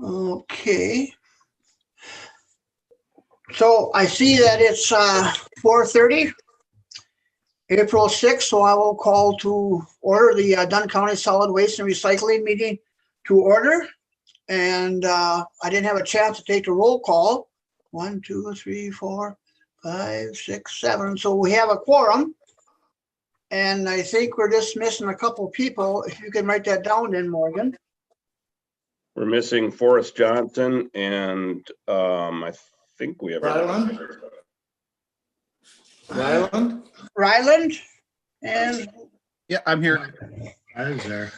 Okay. So I see that it's 4:30, April 6th, so I will call to order the Dunn County Solid Waste and Recycling meeting to order. And I didn't have a chance to take the roll call. 1, 2, 3, 4, 5, 6, 7. So we have a quorum. And I think we're just missing a couple people. If you can write that down then, Morgan. We're missing Forrest Johnson and I think we have Ryland and Yeah, I'm here. I was there.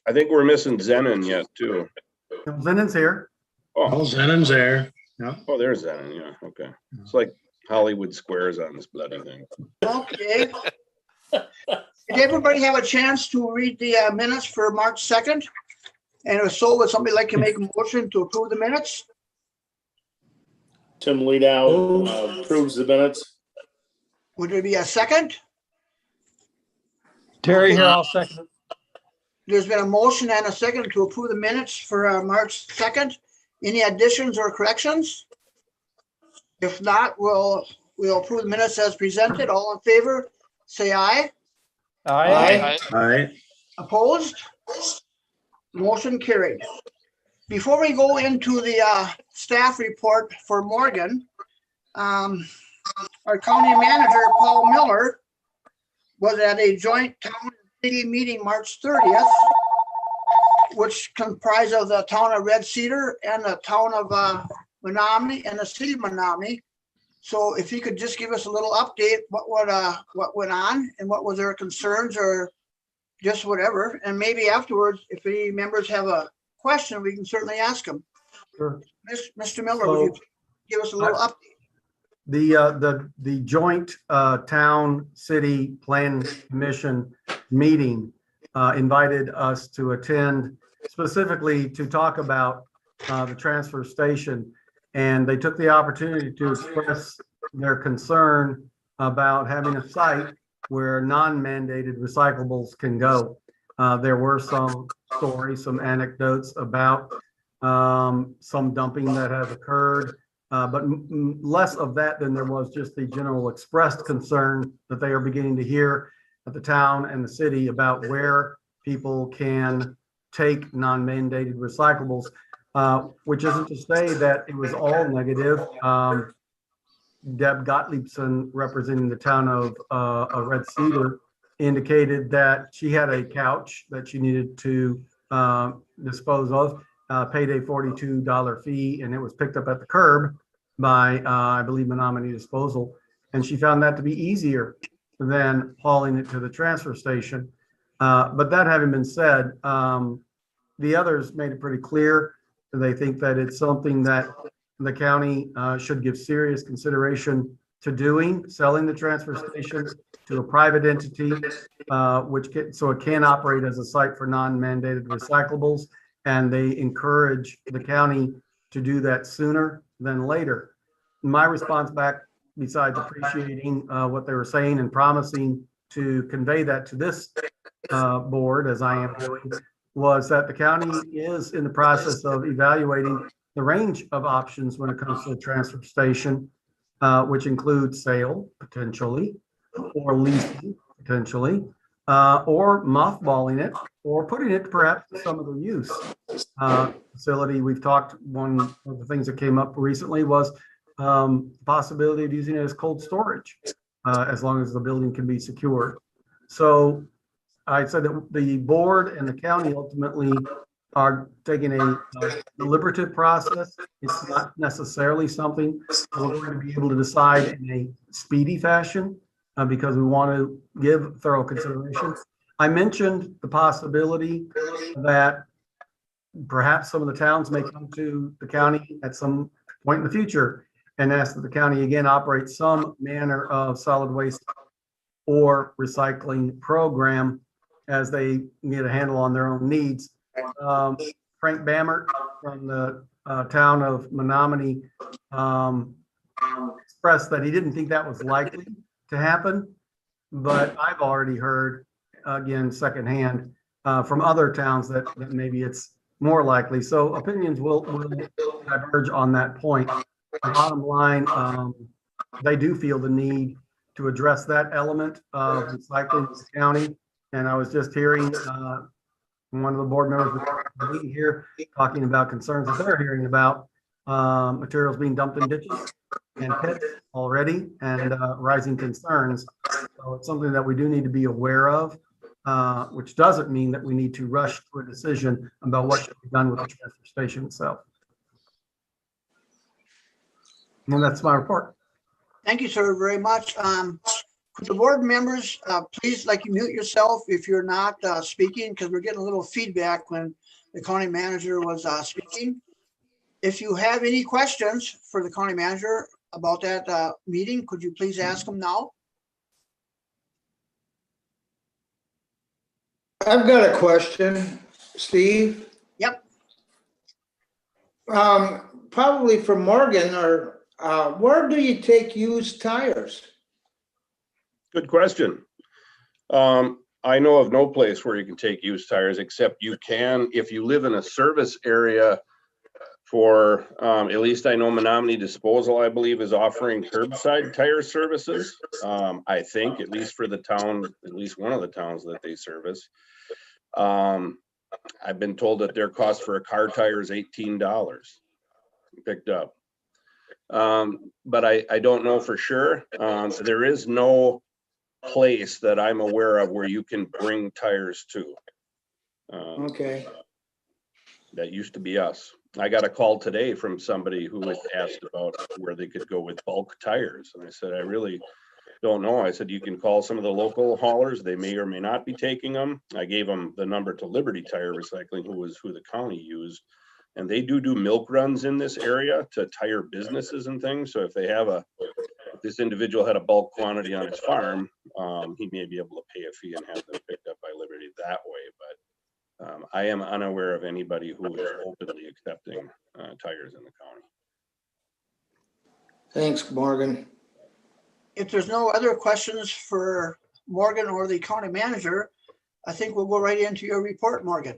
I think we're missing Zenon yet too. Zenon's here. Oh, Zenon's there. Oh, there's Zenon, yeah, okay. It's like Hollywood Squares on this bloody thing. okay. Did everybody have a chance to read the minutes for March 2nd? And if so, would somebody like to make a motion to approve the minutes? Tim Leadow approves the minutes. Would there be a second? Terry here, I'll second it. There's been a motion and a second to approve the minutes for March 2nd. Any additions or corrections? If not, we'll approve the minutes as presented. All in favor, say aye. Aye. All right. Opposed? Motion carried. Before we go into the staff report for Morgan, our county manager, Paul Miller, was at a joint town and city meeting March 30th, which comprised of the town of Red Cedar and the town of Menominee and the city of Menominee. So if you could just give us a little update, what went on and what was their concerns or just whatever. And maybe afterwards, if any members have a question, we can certainly ask them. Sure. Mr. Miller, would you give us a little update? The joint town city plan commission meeting invited us to attend specifically to talk about the transfer station. And they took the opportunity to express their concern about having a site where non-mandated recyclables can go. There were some stories, some anecdotes about some dumping that has occurred, but less of that than there was just the general expressed concern that they are beginning to hear at the town and the city about where people can take non-mandated recyclables, which isn't to say that it was all negative. Deb Gottliebson, representing the town of Red Cedar, indicated that she had a couch that she needed to dispose of, paid a $42 fee, and it was picked up at the curb by, I believe, Menominee Disposal. And she found that to be easier than hauling it to the transfer station. But that having been said, the others made it pretty clear. They think that it's something that the county should give serious consideration to doing, selling the transfer station to a private entity, so it can operate as a site for non-mandated recyclables. And they encourage the county to do that sooner than later. My response back, besides appreciating what they were saying and promising to convey that to this board, as I am doing, was that the county is in the process of evaluating the range of options when it comes to the transfer station, which includes sale, potentially, or leasing, potentially, or mothballing it, or putting it perhaps to some other use. Facility, we've talked, one of the things that came up recently was the possibility of using it as cold storage, as long as the building can be secured. So I said that the board and the county ultimately are taking a deliberative process. It's not necessarily something we're going to be able to decide in a speedy fashion because we want to give thorough consideration. I mentioned the possibility that perhaps some of the towns may come to the county at some point in the future and ask that the county again operate some manner of solid waste or recycling program as they get a handle on their own needs. Frank Bammert from the town of Menominee expressed that he didn't think that was likely to happen, but I've already heard, again, secondhand from other towns that maybe it's more likely. So opinions will diverge on that point. The bottom line, they do feel the need to address that element of recycling in the county. And I was just hearing one of the board members here talking about concerns that they're hearing about materials being dumped in ditches and pits already, and rising concerns. So it's something that we do need to be aware of, which doesn't mean that we need to rush to a decision about what should be done with the transfer station itself. And that's my report. Thank you, sir, very much. Could the board members, please, like, you mute yourself if you're not speaking, because we're getting a little feedback when the county manager was speaking. If you have any questions for the county manager about that meeting, could you please ask them now? I've got a question, Steve. Yep. Probably for Morgan, or where do you take used tires? Good question. I know of no place where you can take used tires, except you can if you live in a service area for, at least I know Menominee Disposal, I believe, is offering curbside tire services. I think, at least for the town, at least one of the towns that they service. I've been told that their cost for a car tire is $18 picked up. But I don't know for sure. There is no place that I'm aware of where you can bring tires to. Okay. That used to be us. I got a call today from somebody who had asked about where they could go with bulk tires. And I said, I really don't know. I said, you can call some of the local haulers. They may or may not be taking them. I gave them the number to Liberty Tire Recycling, who the county used. And they do milk runs in this area to tire businesses and things. So if they have if this individual had a bulk quantity on his farm, he may be able to pay a fee and have them picked up by Liberty that way. But I am unaware of anybody who is openly accepting tires in the county. Thanks, Morgan. If there's no other questions for Morgan or the county manager, I think we'll go right into your report, Morgan.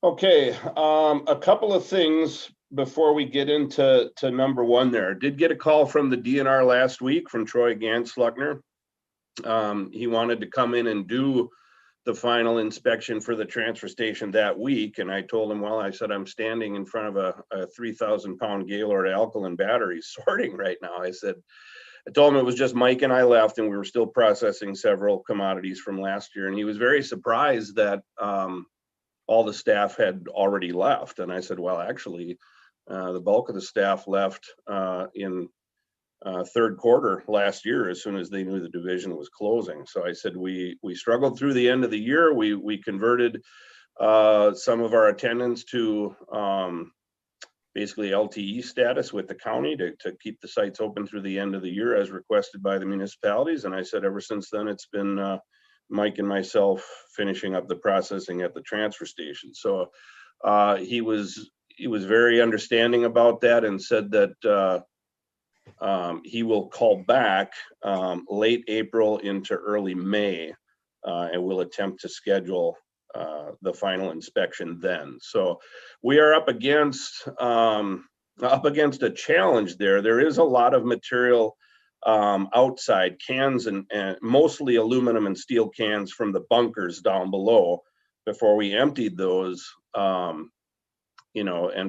Okay, a couple of things before we get into number one there. Did get a call from the DNR last week from Troy Gansluckner. He wanted to come in and do the final inspection for the transfer station that week. And I told him, well, I said, I'm standing in front of a 3,000 pound Gaylord alkaline battery sorting right now. I told him it was just Mike and I left, and we were still processing several commodities from last year. And he was very surprised that all the staff had already left. And I said, well, actually, the bulk of the staff left in third quarter last year, as soon as they knew the division was closing. So I said, we struggled through the end of the year. We converted some of our attendants to basically LTE status with the county to keep the sites open through the end of the year as requested by the municipalities. And I said, ever since then, it's been Mike and myself finishing up the processing at the transfer station. So he was very understanding about that and said that he will call back late April into early May and will attempt to schedule the final inspection then. So we are up against a challenge there. There is a lot of material outside, cans and mostly aluminum and steel cans from the bunkers down below. Before we emptied those, and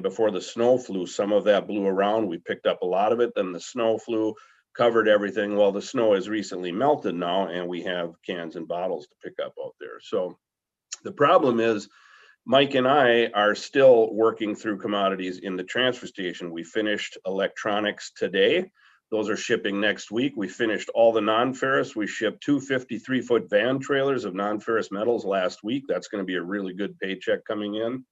before the snow flew, some of that blew around. We picked up a lot of it. Then the snow flew, covered everything. Well, the snow has recently melted now, and we have cans and bottles to pick up out there. So the problem is, Mike and I are still working through commodities in the transfer station. We finished electronics today. Those are shipping next week. We finished all the non-ferrous. We shipped 2 53-foot van trailers of non-ferrous metals last week. That's going to be a really good paycheck coming in.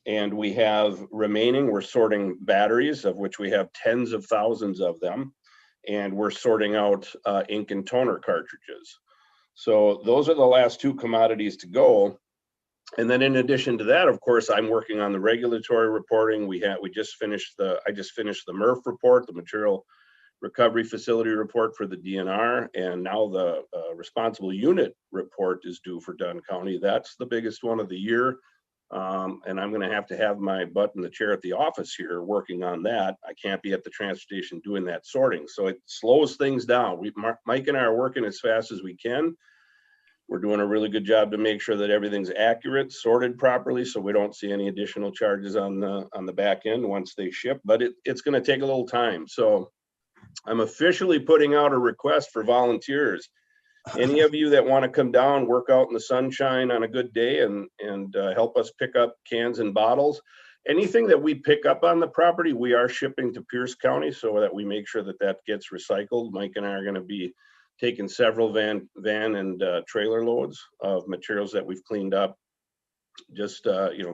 And we have remaining, we're sorting batteries, of which we have tens of thousands of them. And we're sorting out ink and toner cartridges. So those are the last two commodities to go. And then in addition to that, of course, I'm working on the regulatory reporting. I just finished the MRF report, the Material recovery facility report for the DNR, and now the responsible unit report is due for Dunn County. That's the biggest one of the year. And I'm gonna have to have my butt in the chair at the office here working on that. I can't be at the transfer station doing that sorting, so it slows things down. Mike and I are working as fast as we can. We're doing a really good job to make sure that everything's accurate, sorted properly, so we don't see any additional charges on the back end once they ship, but it's gonna take a little time. So I'm officially putting out a request for volunteers. Any of you that want to come down, work out in the sunshine on a good day and help us pick up cans and bottles. Anything that we pick up on the property, we are shipping to Pierce County so that we make sure that that gets recycled. Mike and I are going to be taking several van and trailer loads of materials that we've cleaned up. Just,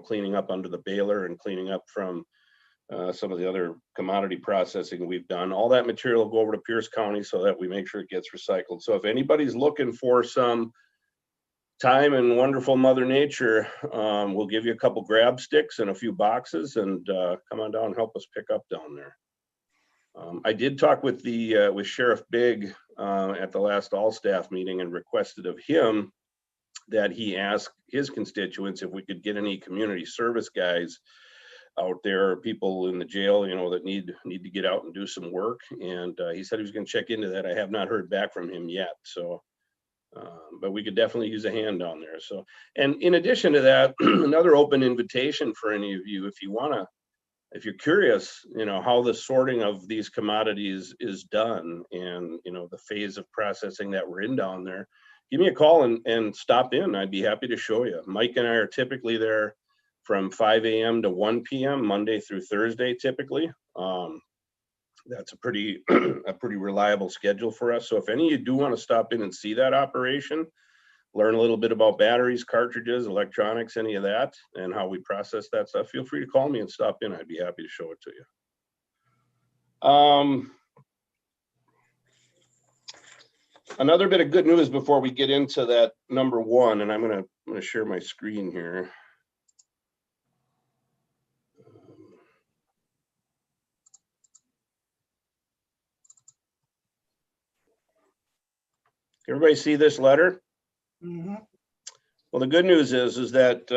cleaning up under the baler and cleaning up from some of the other commodity processing we've done. All that material will go over to Pierce County so that we make sure it gets recycled. So if anybody's looking for some time in wonderful Mother Nature, we'll give you a couple grab sticks and a few boxes, and come on down and help us pick up down there. I did talk with with Sheriff Big at the last all-staff meeting and requested of him that he ask his constituents if we could get any community service guys out there, people in the jail, that need to get out and do some work. And he said he was going to check into that. I have not heard back from him yet. So, but we could definitely use a hand down there. So, and in addition to that, another open invitation for any of you, if you're curious, how the sorting of these commodities is done and, the phase of processing that we're in down there, give me a call and stop in. I'd be happy to show you. Mike and I are typically there from 5 a.m. to 1 p.m. Monday through Thursday, typically. That's a pretty reliable schedule for us. So if any of you do want to stop in and see that operation, learn a little bit about batteries, cartridges, electronics, any of that, and how we process that stuff, feel free to call me and stop in. I'd be happy to show it to you. Another bit of good news before we get into that number one, and I'm gonna share my screen here. Everybody see this letter? Mhm. Well, the good news is that,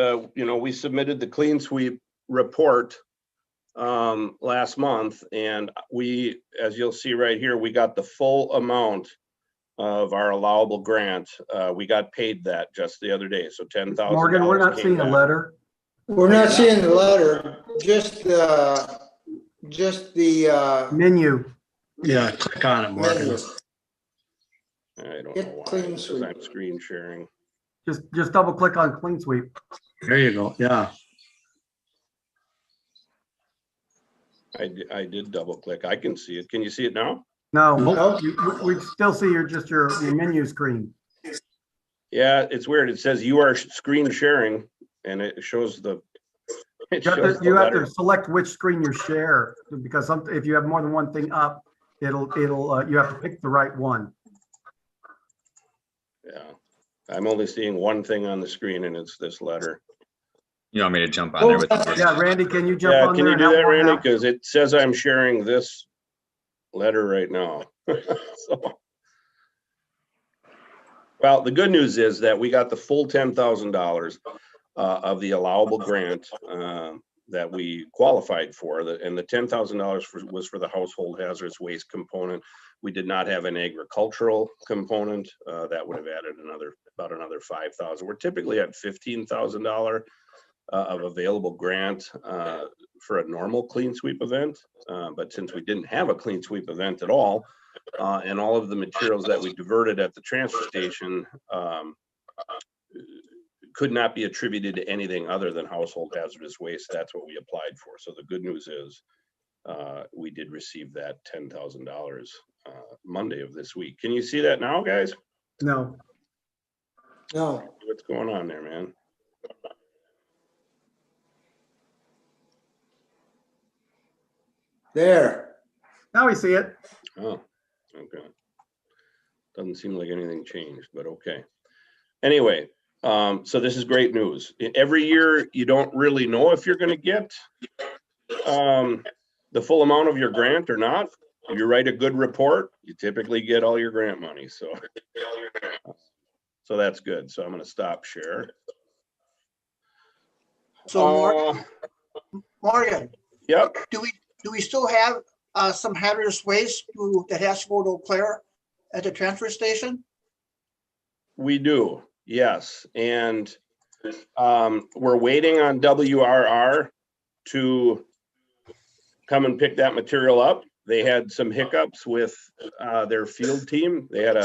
we submitted the clean sweep report last month, and we, as you'll see right here, we got the full amount of our allowable grant. We got paid that just the other day, so $10,000. Morgan, we're not seeing a letter. We're not seeing the letter, just the Menu. Yeah, click on it, Morgan. menu. I don't Hit know why, clean because sweep. I'm screen sharing. Just double click on clean sweep. There you go. Yeah. I did double click. I can see it. Can you see it now? No, Nope. we still see your menu screen. Yeah, it's weird. It says you are screen sharing, and it shows the. It You have shows to, the you have letter. to select which screen you share, because if you have more than one thing up, it'll you have to pick the right one. Yeah, I'm only seeing one thing on the screen, and it's this letter. You want me to jump on there with you? Yeah, Randy, can you jump Yeah, on can there? you and do help that, Mark Randy? out? Because it says I'm sharing this letter right now. So, well, the good news is that we got the full $10,000 of the allowable grant that we qualified for, and the $10,000 was for the household hazardous waste component. We did not have an agricultural component that would have added about another $5,000. We're typically at $15,000 of available grant for a normal clean sweep event, but since we didn't have a clean sweep event at all, and all of the materials that we diverted at the transfer station could not be attributed to anything other than household hazardous waste, that's what we applied for. So the good news is we did receive that $10,000 Monday of this week. Can you see that now, guys? No. No, What's going on there, man? there. Now we see it. Oh, okay. Doesn't seem like anything changed, but okay. Anyway, so this is great news. Every year, you don't really know if you're going to get the full amount of your grant or not. you write a good report, you typically get all your grant money, so. So that's good. So I'm gonna stop share. So Morgan, Yep, do we still have some hazardous waste that has to go to Eau Claire at the transfer station? we do, yes, and we're waiting on WRR to come and pick that material up. They had some hiccups with their field team. They had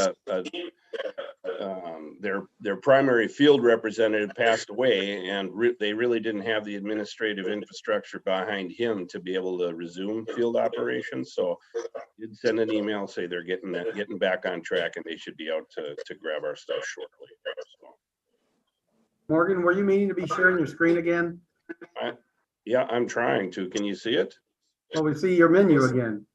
their primary field representative passed away, and they really didn't have the administrative infrastructure behind him to be able to resume field operations. So did send an email, say they're getting back on track, and they should be out to grab our stuff shortly. So, Morgan, were you meaning to be sharing your screen again? yeah, I'm trying to. Can you see it? Well, we see your menu again.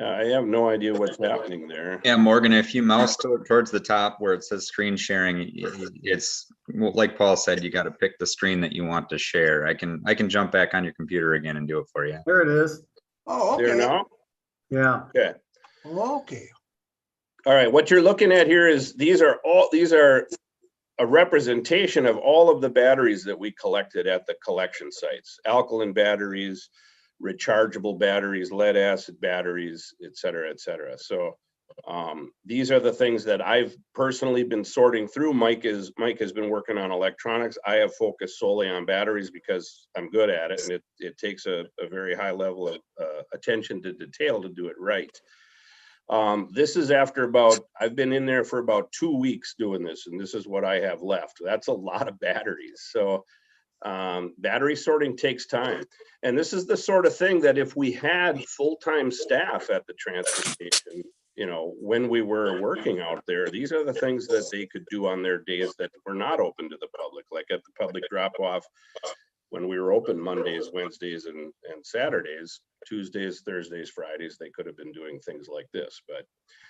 I have no idea what's happening there. Yeah, Morgan, if you mouse towards the top where it says screen sharing, it's like Paul said, you got to pick the screen that you want to share. I can jump back on your computer again and do it for you. There it is. Oh, There okay. now? Yeah. Okay. Okay. All right, what you're looking at here is these are a representation of all of the batteries that we collected at the collection sites. Alkaline batteries, rechargeable batteries, lead acid batteries, et cetera, et cetera. So these are the things that I've personally been sorting through. Mike has been working on electronics. I have focused solely on batteries because I'm good at it, and it takes a very high level of attention to detail to do it right. This is after I've been in there for about 2 weeks doing this, and this is what I have left. That's a lot of batteries. So battery sorting takes time. And this is the sort of thing that if we had full-time staff at the transfer station, you know, when we were working out there, these are the things that they could do on their days that were not open to the public, like at the public drop-off when we were open Mondays, Wednesdays, and Saturdays. Tuesdays, Thursdays, Fridays, they could have been doing things like this. But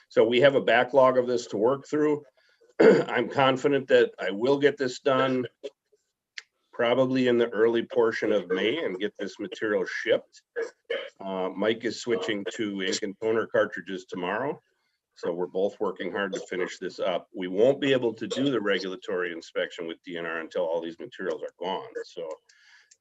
so we have a backlog of this to work through. I'm confident that I will get this done probably in the early portion of May and get this material shipped. Mike is switching to ink and toner cartridges tomorrow. So we're both working hard to finish this up. We won't be able to do the regulatory inspection with DNR until all these materials are gone. So,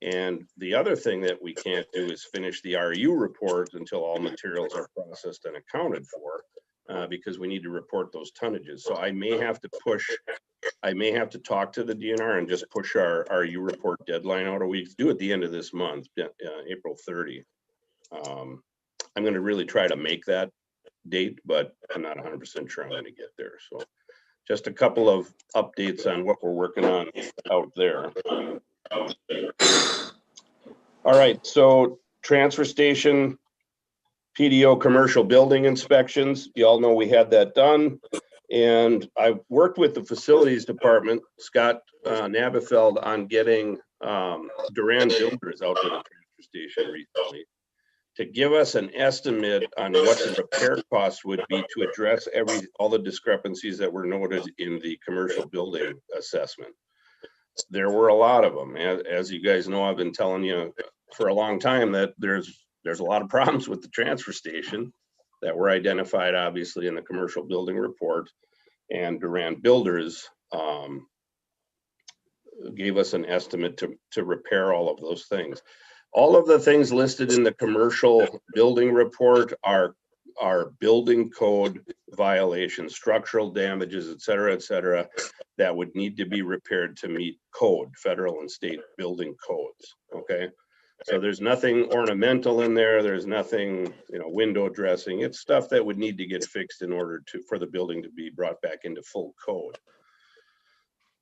and the other thing that we can't do is finish the RU report until all materials are processed and accounted for, because we need to report those tonnages. So I may have to talk to the DNR and just push our RU report deadline out a week, do at the end of this month, April 30. I'm going to really try to make that date, but I'm not 100% sure I'm going to get there. So just a couple of updates on what we're working on out there. All right, so transfer station, PDO commercial building inspections. You all know we had that done. And I worked with the facilities department, Scott Nabefeld, on getting Duran Builders out to the transfer station recently to give us an estimate on what the repair costs would be to address all the discrepancies that were noted in the commercial building assessment. There were a lot of them. As you guys know, I've been telling you for a long time that there's a lot of problems with the transfer station that were identified, obviously, in the commercial building report, and Duran Builders gave us an estimate to repair all of those things. All of the things listed in the commercial building report are building code violations, structural damages, et cetera, that would need to be repaired to meet code, federal and state building codes, okay? So there's nothing ornamental in there. There's nothing, window dressing. It's stuff that would need to get fixed in order for the building to be brought back into full code.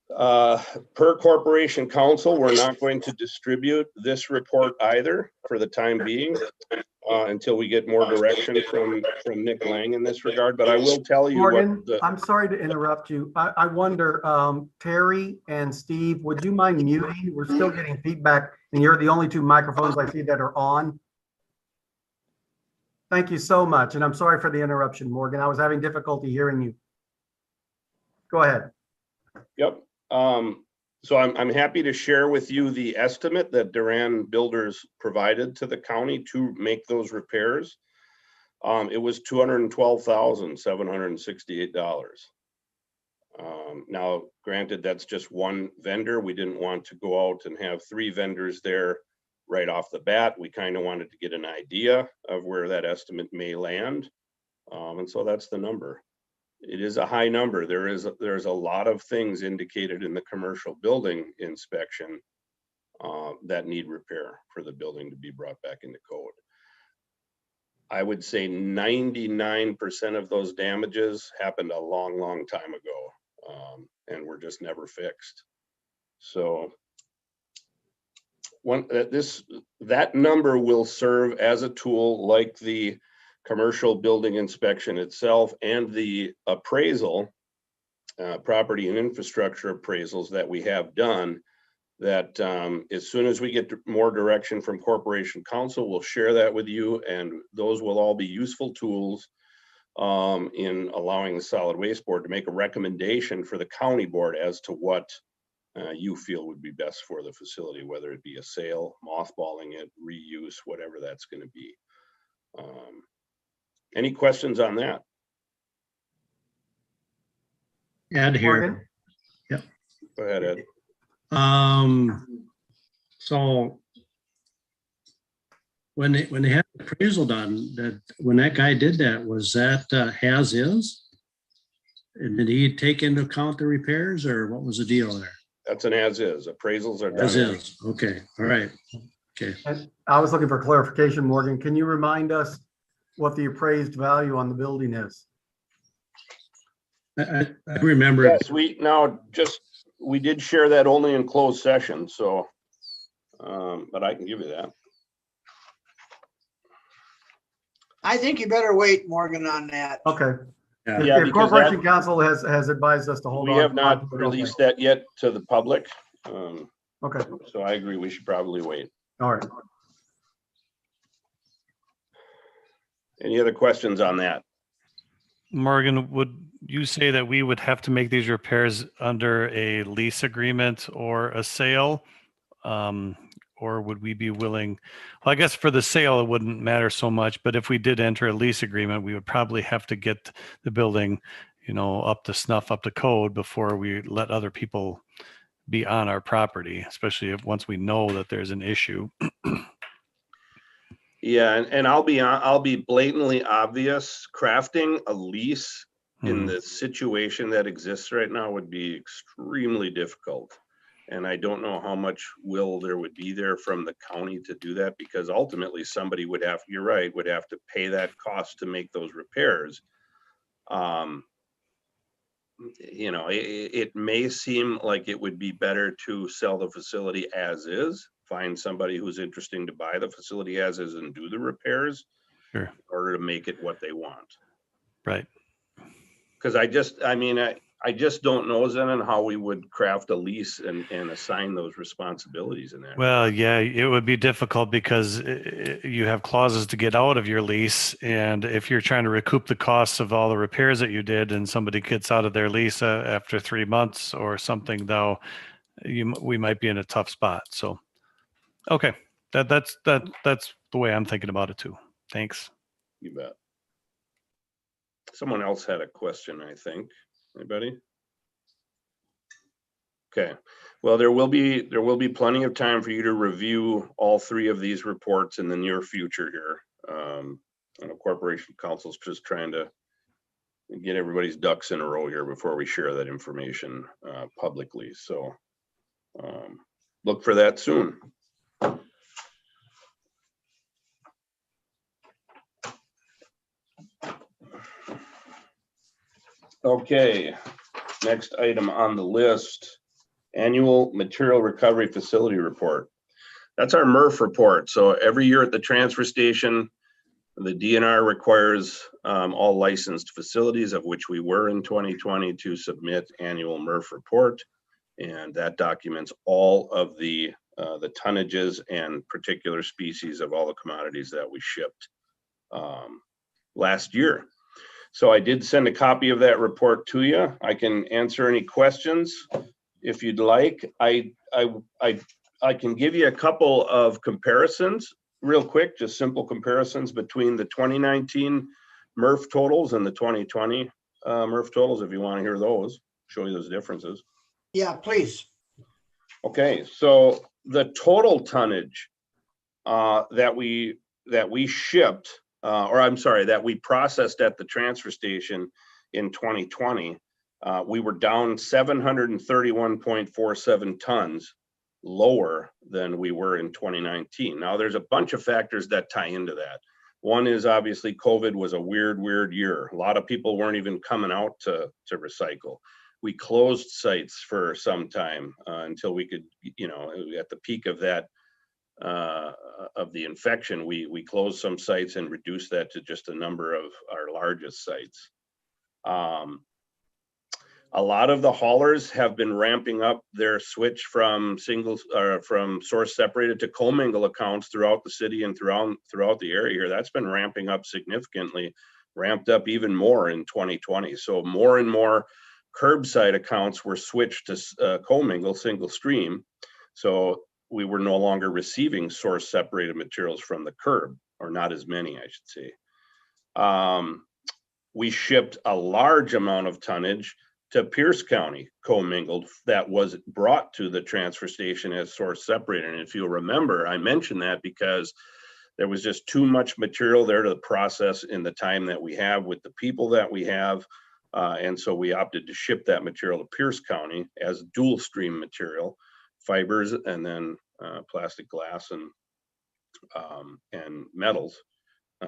Per Corporation Counsel, we're not going to distribute this report either for the time being until we get more direction from Nick Lang in this regard. But I will tell you, Morgan, I'm sorry to interrupt you. I wonder, Terry and Steve, would you mind muting? We're still getting feedback, and you're the only two microphones I see that are on. Thank you so much, and I'm sorry for the interruption, Morgan. I was having difficulty hearing you. Go ahead. Yep. So I'm happy to share with you the estimate that Duran Builders provided to the county to make those repairs. It was $212,768. Now, granted, that's just one vendor. We didn't want to go out and have 3 vendors there right off the bat. We kind of wanted to get an idea of where that estimate may land. And so that's the number. It is a high number. There's a lot of things indicated in the commercial building inspection that need repair for the building to be brought back into code. I would say 99% of those damages happened a long, long time ago, and were just never fixed. So that number will serve as a tool like the commercial building inspection itself and the appraisal, property and infrastructure appraisals that we have done, that as soon as we get more direction from Corporation Counsel, we'll share that with you, and those will all be useful tools in allowing the Solid Waste Board to make a recommendation for the county board as to what you feel would be best for the facility, whether it be a sale, mothballing it, reuse, whatever that's going to be. Any questions on that? Ed here. Morgan? Go ahead, Ed. So when they had the appraisal done, when that guy did that, was that as is? And did he take into account the repairs, or what was the deal there? That's an as is. Appraisals are done. As is. Okay. All right. Okay. And I was looking for clarification, Morgan. Can you remind us what the appraised value on the building is? I remember. Yes, we did share that only in closed session, so, but I can give you that. I think you better wait, Morgan, on that. Okay. Yeah. Yeah, If because Corporation Counsel has advised us to hold on. we have not released that yet to the public. Okay, So I agree, we should probably wait. all right. Any other questions on that? Morgan, would you say that we would have to make these repairs under a lease agreement or a sale? Or would we be willing, well, I guess for the sale, it wouldn't matter so much, but if we did enter a lease agreement, we would probably have to get the building, up to snuff, up to code before we let other people be on our property, especially once we know that there's an issue. Yeah, and I'll be blatantly obvious. Crafting a lease in the situation that exists right now would be extremely difficult. And I don't know how much will there would be there from the county to do that, because ultimately somebody would have, you're right, would have to pay that cost to make those repairs. It may seem like it would be better to sell the facility as is, find somebody who's interesting to buy the facility as is and do the repairs. Sure. In order to make it what they want. Right. Because I just don't know, Zenon, how we would craft a lease and assign those responsibilities in that. Well, yeah, it would be difficult because you have clauses to get out of your lease. And if you're trying to recoup the costs of all the repairs that you did and somebody gets out of their lease after 3 months or something, though, we might be in a tough spot. So, okay, that's the way I'm thinking about it too. Thanks. You bet. Someone else had a question, I think. Anybody? Okay. Well, there will be plenty of time for you to review all 3 of these reports in the near future here. I know Corporation Counsel's just trying to get everybody's ducks in a row here before we share that information publicly. So look for that soon. Okay, next item on the list, annual material recovery facility report. That's our MRF report. So every year at the transfer station, the DNR requires all licensed facilities, of which we were in 2020, to submit annual MRF report. And that documents all of the tonnages and particular species of all the commodities that we shipped last year. So I did send a copy of that report to you. I can answer any questions if you'd like. I can give you a couple of comparisons real quick, just simple comparisons between the 2019 MRF totals and the 2020 MRF totals, if you want to hear those, show you those differences. Yeah, please. Okay, so the total tonnage that we shipped, or I'm sorry, that we processed at the transfer station in 2020, we were down 731.47 tons lower than we were in 2019. Now, there's a bunch of factors that tie into that. One is obviously COVID was a weird year. A lot of people weren't even coming out to recycle. We closed sites for some time until we could, you know, at the peak of that, of the infection, we closed some sites and reduced that to just a number of our largest sites. A lot of the haulers have been ramping up their switch from from source separated to commingle accounts throughout the city and throughout the area here. That's been ramping up significantly, ramped up even more in 2020. So more and more curbside accounts were switched to commingle, single stream. So we were no longer receiving source separated materials from the curb, or not as many, I should say. We shipped a large amount of tonnage to Pierce County commingled that was brought to the transfer station as source separated. And if you'll remember, I mentioned that because there was just too much material there to process in the time that we have with the people that we have. And so we opted to ship that material to Pierce County as dual stream material, fibers, and then plastic, glass, and metals.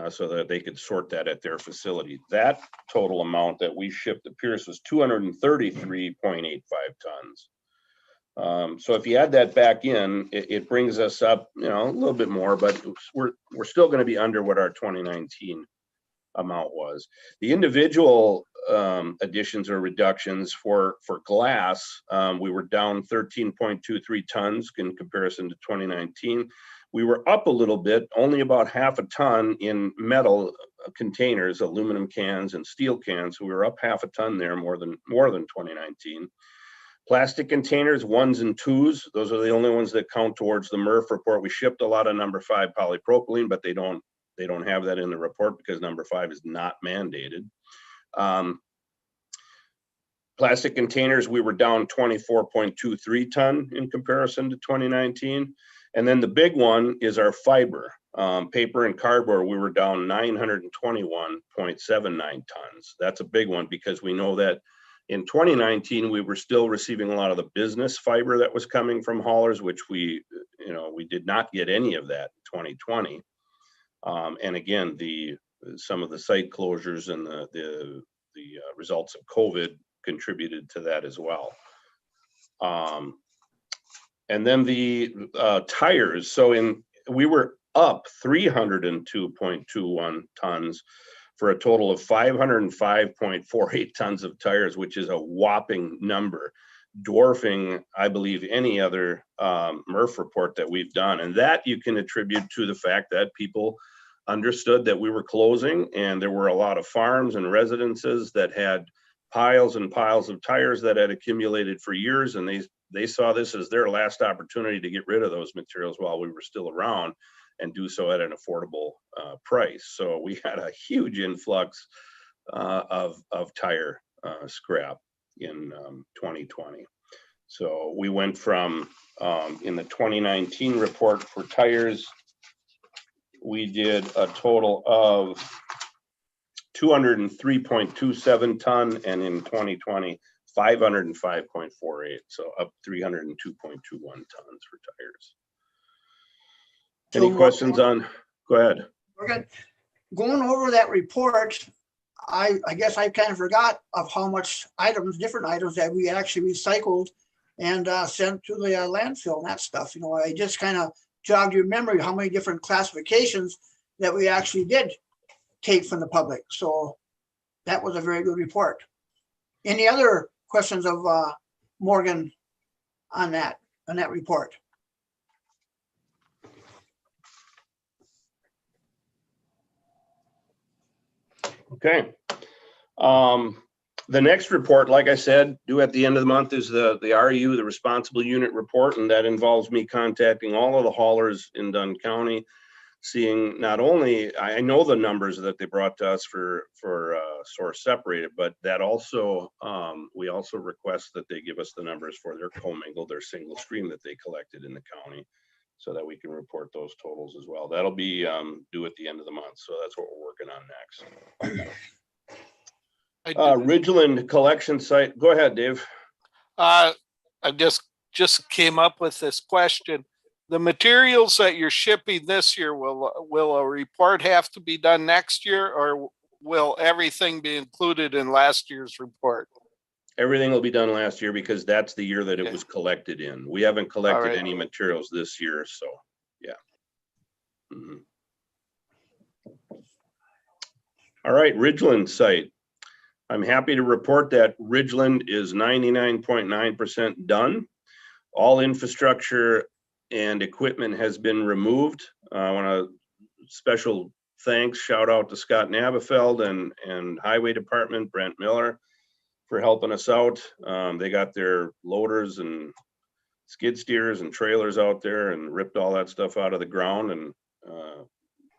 So that they could sort that at their facility. That total amount that we shipped to Pierce was 233.85 tons. So if you add that back in, it brings us up, you know, a little bit more, but we're still going to be under what our 2019 amount was. The individual additions or reductions for glass, we were down 13.23 tons in comparison to 2019. We were up a little bit, only about half a ton in metal containers, aluminum cans and steel cans. So we were up half a ton there, more than 2019. Plastic containers, 1s and 2s, those are the only ones that count towards the MRF report. We shipped a lot of number 5 polypropylene, but they don't have that in the report because number 5 is not mandated. Plastic containers, we were down 24.23 ton in comparison to 2019. And then the big one is our fiber, paper and cardboard. We were down 921.79 tons. That's a big one because we know that in 2019, we were still receiving a lot of the business fiber that was coming from haulers, which we did not get any of that in 2020. And again, some of the site closures and the results of COVID contributed to that as well. And then the tires. So we were up 302.21 tons for a total of 505.48 tons of tires, which is a whopping number, dwarfing, I believe, any other MRF report that we've done. And that you can attribute to the fact that people understood that we were closing, and there were a lot of farms and residences that had piles and piles of tires that had accumulated for years, and they saw this as their last opportunity to get rid of those materials while we were still around and do so at an affordable price. So we had a huge influx of tire scrap in 2020. So we went from, in the 2019 report for tires, we did a total of 203.27 ton, and in 2020, 505.48, so up 302.21 tons for tires. Any questions on? Go ahead. Okay. Going over that report, I guess I kind of forgot of how much different items that we actually recycled and sent to the landfill and that stuff. You know, I just kind of jogged your memory how many different classifications that we actually did take from the public. So that was a very good report. Any other questions of Morgan on that report? Okay. The next report, like I said, due at the end of the month, is the RU, the responsible unit report, and that involves me contacting all of the haulers in Dunn County seeing not only, I know the numbers that they brought to us for source separated, but that also, we also request that they give us the numbers for their commingled, their single stream that they collected in the county, so that we can report those totals as well. That'll be due at the end of the month, so that's what we're working on next. Ridgeland collection site. Go ahead, Dave. I just came up with this question. The materials that you're shipping this year, will a report have to be done next year, or will everything be included in last year's report? Everything will be done last year because that's the year that it was collected in. We haven't collected right. any materials this year, so yeah. Mhm. All right, Ridgeland site. I'm happy to report that Ridgeland is 99.9% done. All infrastructure and equipment has been removed. I want to special thanks, shout out to Scott Nabafeld and Highway Department, Brent Miller, for helping us out. They got their loaders and skid steers and trailers out there and ripped all that stuff out of the ground and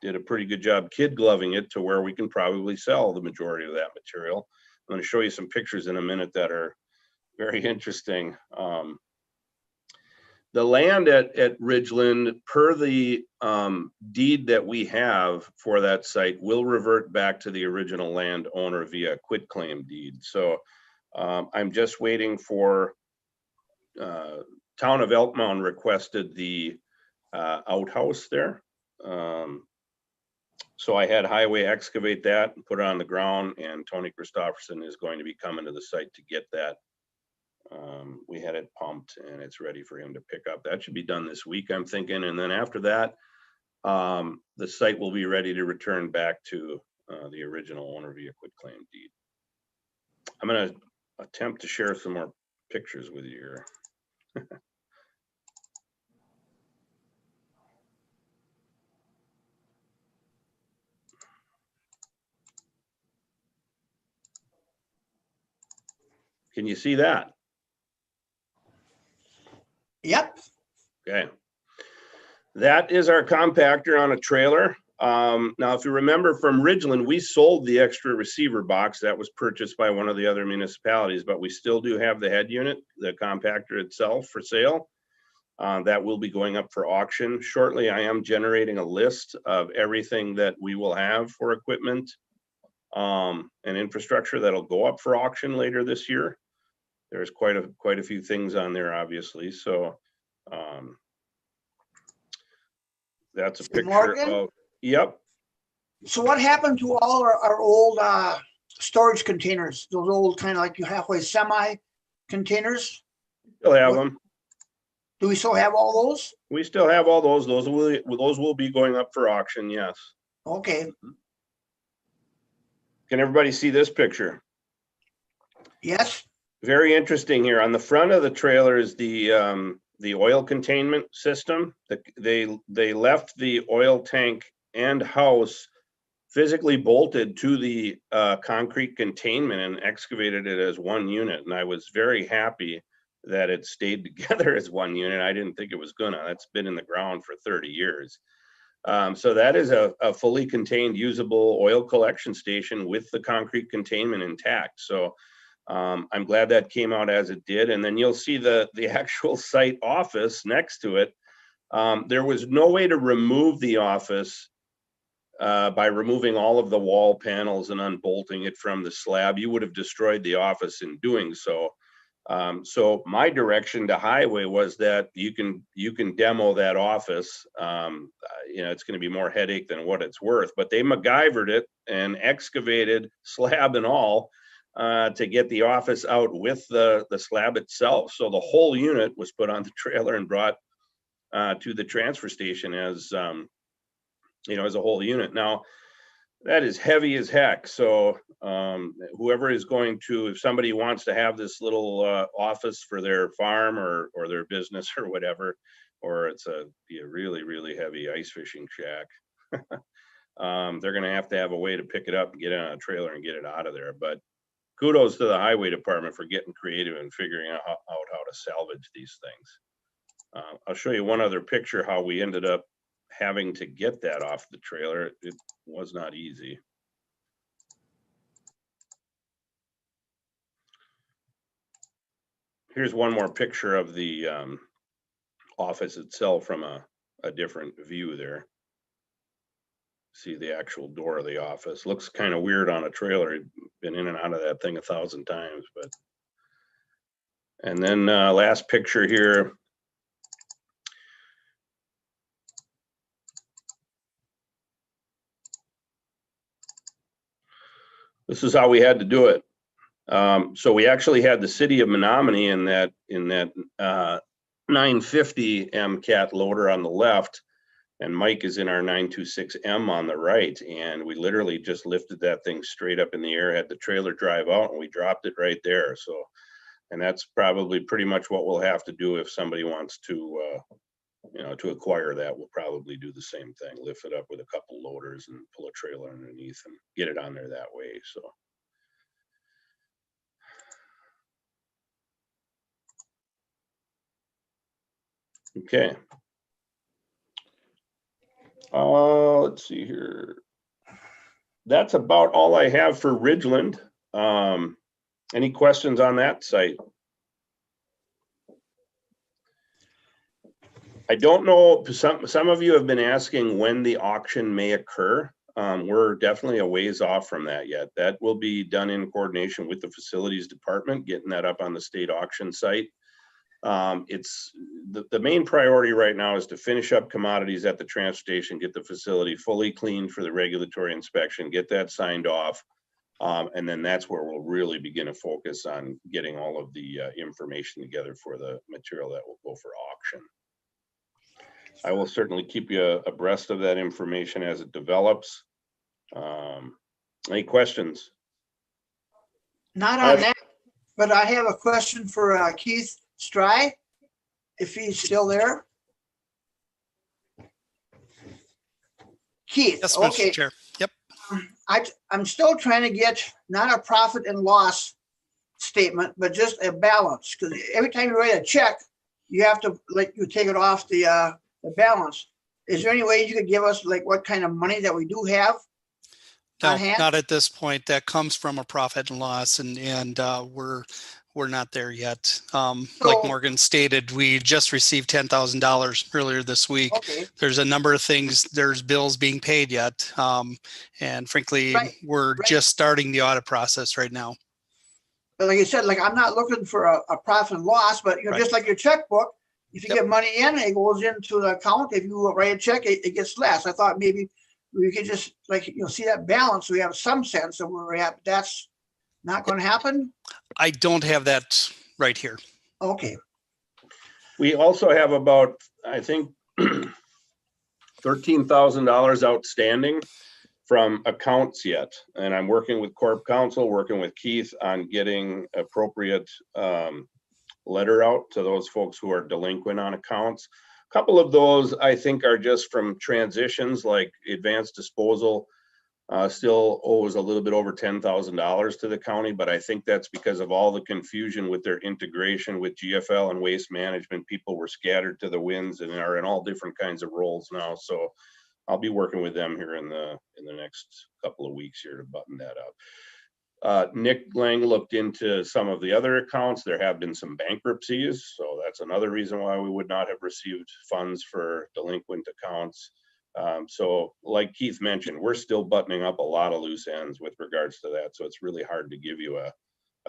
did a pretty good job kid gloving it to where we can probably sell the majority of that material. I'm going to show you some pictures in a minute that are very interesting. The land at Ridgeland, per the deed that we have for that site, will revert back to the original landowner via quitclaim deed. So I'm just waiting for, Town of Elkmont requested the outhouse there. So I had Highway excavate that and put it on the ground, and Tony Christopherson is going to be coming to the site to get that. We had it pumped and it's ready for him to pick up. That should be done this week, I'm thinking. And then after that, the site will be ready to return back to the original owner via quitclaim deed. I'm going to attempt to share some more pictures with you here. Can you see that? Yep. Okay. That is our compactor on a trailer. Now, if you remember from Ridgeland, we sold the extra receiver box that was purchased by one of the other municipalities, but we still do have the head unit, the compactor itself, for sale. That will be going up for auction shortly. I am generating a list of everything that we will have for equipment and infrastructure that'll go up for auction later this year. There's quite a few things on there, obviously. So that's a picture Morgan? of, yep. So what happened to all our old storage containers? Those old kind of like you halfway semi containers? Still have them. Do we still have all those? We still have all those. Those will be going up for auction, yes. Okay. Can everybody see this picture? Yes. Very interesting here. On the front of the trailer is the oil containment system. They left the oil tank and house physically bolted to the concrete containment and excavated it as one unit. And I was very happy that it stayed together as one unit. I didn't think it was gonna. That's been in the ground for 30 years. So that is a fully contained usable oil collection station with the concrete containment intact. So I'm glad that came out as it did. And then you'll see the actual site office next to it. There was no way to remove the office by removing all of the wall panels and unbolting it from the slab. You would have destroyed the office in doing so. So my direction to Highway was that you can demo that office. It's going to be more headache than what it's worth, but they MacGyvered it and excavated, slab and all, to get the office out with the slab itself. So the whole unit was put on the trailer and brought to the transfer station as as a whole unit. Now, that is heavy as heck. So whoever is going to, if somebody wants to have this little office for their farm or their business or whatever, or it's be a really, really heavy ice fishing shack, they're going to have a way to pick it up and get it on a trailer and get it out of there. But kudos to the Highway Department for getting creative and figuring out how to salvage these things. I'll show you one other picture how we ended up having to get that off the trailer, it was not easy. Here's one more picture of the office itself from a different view there. See the actual door of the office. Looks kind of weird on a trailer. Been in and out of that thing 1,000 times, but. And then last picture here. This is how we had to do it. So we actually had the city of Menominee in that 950 MCAT loader on the left, and Mike is in our 926M on the right. And we literally just lifted that thing straight up in the air, had the trailer drive out, and we dropped it right there. So, and that's probably pretty much what we'll have to do if somebody wants to, to acquire that. We'll probably do the same thing, lift it up with a couple loaders and pull a trailer underneath and get it on there that way. So. Okay. Let's see here. That's about all I have for Ridgeland. Any questions on that site? I don't know, some of you have been asking when the auction may occur. We're definitely a ways off from that yet. That will be done in coordination with the facilities department, getting that up on the state auction site. It's the main priority right now is to finish up commodities at the transfer station, get the facility fully cleaned for the regulatory inspection, get that signed off. And then that's where we'll really begin to focus on getting all of the information together for the material that will go for auction. I will certainly keep you abreast of that information as it develops. Any questions? Not on that, but I have a question for Keith Stry, if he's still there. Keith, Yes, okay. Mr. Chair. Yep. I'm still trying to get not a profit and loss statement, but just a balance. Because every time you write a check, you have to you take it off the balance. Is there any way you could give us like what kind of money that we do have No, on hand? not at this point. That comes from a profit and loss, and we're not there yet. Like Morgan stated, we just received $10,000 earlier this week. Okay. There's a number of things. There's bills being paid yet, and frankly, we're just starting the audit process right now. But like you said, like I'm not looking for a profit and loss, but just like your checkbook, if you get money in, it goes into the account. If you write a check, it gets less. I thought maybe we could just see that balance. So we have some sense of where we're at. That's not going to happen. I don't have that right here. Okay. We also have about, I think, $13,000 outstanding from accounts yet. And I'm working with Corp Counsel, working with Keith on getting appropriate letter out to those folks who are delinquent on accounts. A couple of those I think are just from transitions, like Advanced Disposal still owes a little bit over $10,000 to the county, but I think that's because of all the confusion with their integration with GFL and Waste Management. People were scattered to the winds and are in all different kinds of roles now. So I'll be working with them here in the next couple of weeks here to button that up. Nick Lang looked into some of the other accounts. There have been some bankruptcies, so that's another reason why we would not have received funds for delinquent accounts. So like Keith mentioned, we're still buttoning up a lot of loose ends with regards to that. So it's really hard to give you a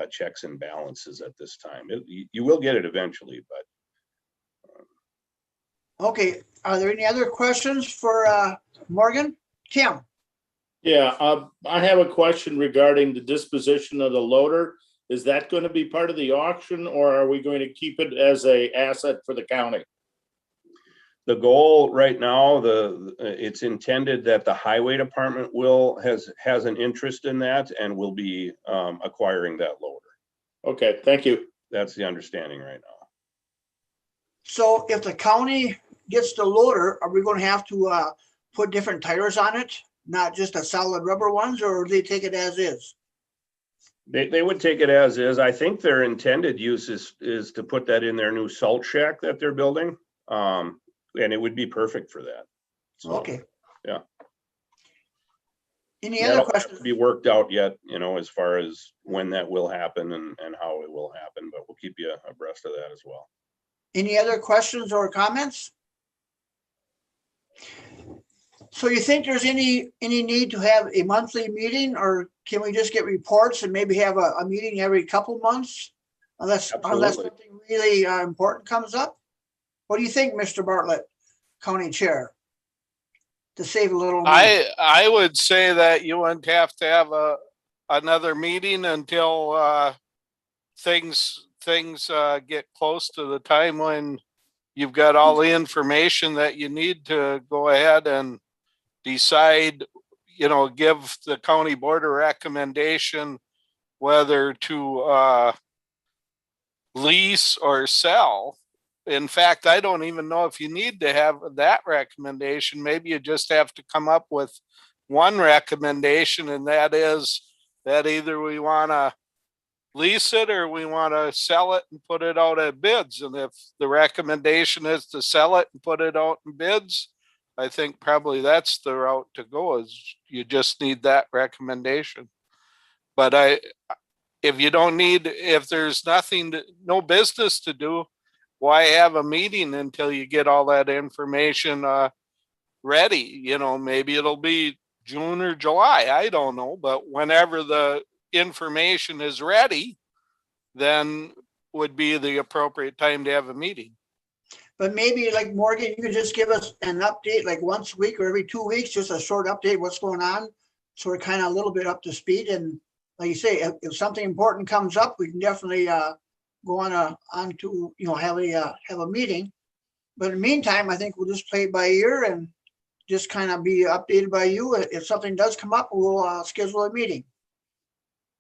checks and balances at this time. You will get it eventually, but. Okay. Are there any other questions for Morgan? Tim? Yeah, I have a question regarding the disposition of the loader. Is that going to be part of the auction, or are we going to keep it as a asset for the county? The goal right now, it's intended that the highway department has an interest in that and will be acquiring that loader. Okay, thank you. That's the understanding right now. So if the county gets the loader, are we going to have to put different tires on it? Not just the solid rubber ones, or do they take it as is? They would take it as is. I think their intended use is to put that in their new salt shack that they're building. And it would be perfect for that. So, Okay. yeah. Any That'll other have questions? to be worked out yet, as far as when that will happen and how it will happen, but we'll keep you abreast of that as well. Any other questions or comments? So you think there's any need to have a monthly meeting, or can we just get reports and maybe have a meeting every couple months? Unless Absolutely. something really important comes up? What do you think, Mr. Bartlett, County Chair? To save a little money. I would say that you wouldn't have to have another meeting until things get close to the time when you've got all the information that you need to go ahead and decide, give the county board a recommendation whether to lease or sell. In fact, I don't even know if you need to have that recommendation. Maybe you just have to come up with one recommendation, and that is that either we want to lease it or we want to sell it and put it out at bids. And if the recommendation is to sell it and put it out in bids, I think probably that's the route to go, is you just need that recommendation. But if there's no business to do, why have a meeting until you get all that information ready? Maybe it'll be June or July, I don't know, but whenever the information is ready, then would be the appropriate time to have a meeting. But maybe like Morgan, you could just give us an update like once a week or every 2 weeks, just a short update, what's going on. So we're kind of a little bit up to speed. And like you say, if something important comes up, we can definitely go on to have a meeting. But in the meantime, I think we'll just play it by ear and just kind of be updated by you. If something does come up, we'll schedule a meeting.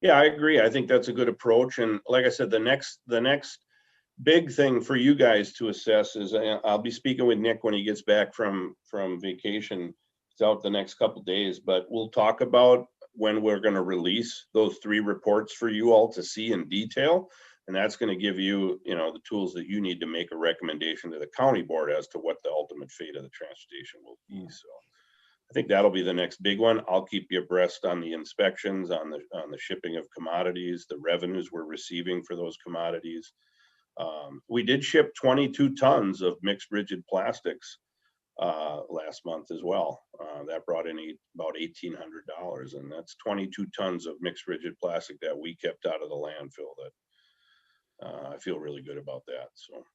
Yeah, I agree. I think that's a good approach. And like I said, the next big thing for you guys to assess is, I'll be speaking with Nick when he gets back from vacation. It's out the next couple of days, but we'll talk about when we're going to release those 3 reports for you all to see in detail. And that's going to give you, the tools that you need to make a recommendation to the county board as to what the ultimate fate of the transportation will be. So I think that'll be the next big one. I'll keep you abreast on the inspections, on the shipping of commodities, the revenues we're receiving for those commodities. We did ship 22 tons of mixed rigid plastics last month as well. That brought in about $1,800, and that's 22 tons of mixed rigid plastic that we kept out of the landfill. That I feel really good about that. So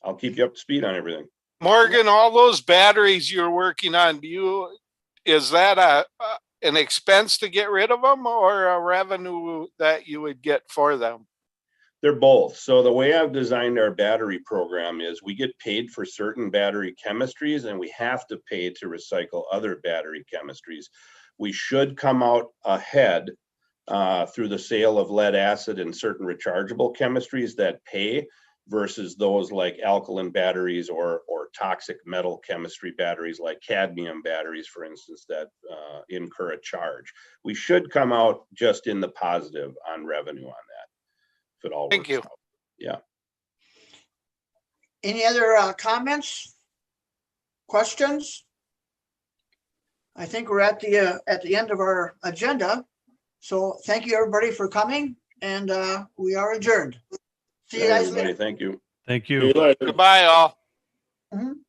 I'll keep you up to speed on everything. Morgan, all those batteries you're working on, is that an expense to get rid of them or a revenue that you would get for them? They're both. So the way I've designed our battery program is we get paid for certain battery chemistries, and we have to pay to recycle other battery chemistries. We should come out ahead through the sale of lead acid and certain rechargeable chemistries that pay, versus those like alkaline batteries or toxic metal chemistry batteries like cadmium batteries, for instance, that incur a charge. We should come out just in the positive on revenue on that, if it all works out. Yeah. Any other comments? Questions? I think we're at the end of our agenda. So thank you, everybody, for coming, and we are adjourned. See you guys later. Thank you. Thank you. See you later. Goodbye, all. Mhm.